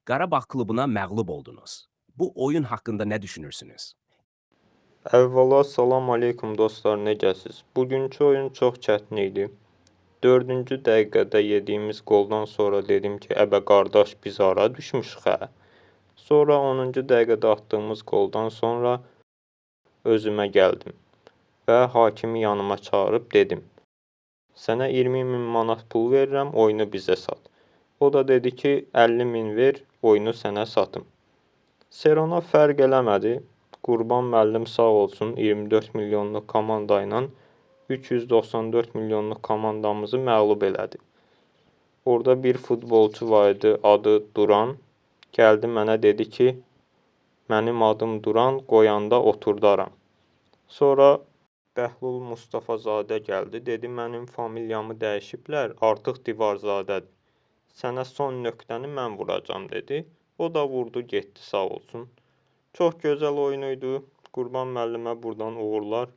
Qarabağ klubuna məğlub oldunuz. Bu oyun haqqında nə düşünürsünüz? Əvvəla salam aleykum dostlar, necəsiz? Bugünkü oyun çox çətin idi. 4-cü dəqiqədə yediyimiz qoldan sonra dedim ki, əbə qardaş biz hara düşmüşük hə? Sonra 10-cu dəqiqədə atdığımız qoldan sonra özümə gəldim və hakimi yanıma çağırıb dedim: "Sənə 20.000 manat pul verirəm, oyunu bizə sat." O da dedi ki, 50.000 ver, oyunu sənə satım. Serona fərq eləmədi. Qurban müəllim sağ olsun 24 milyonluq komanda ilə 394 milyonluq komandamızı məğlub elədi. Orada bir futbolçu var idi, adı Duran. Gəldi mənə dedi ki, mənim adım Duran, qoyanda oturdaram. Sonra Bəhlul Mustafazadə gəldi, dedi mənim familiyamı dəyişiblər, artıq Divarzadədir. Sənə son nöqtəni mən vuracam dedi. O da vurdu, getdi sağ olsun. Çox gözəl oyun idi. Qurban müəllimə buradan uğurlar.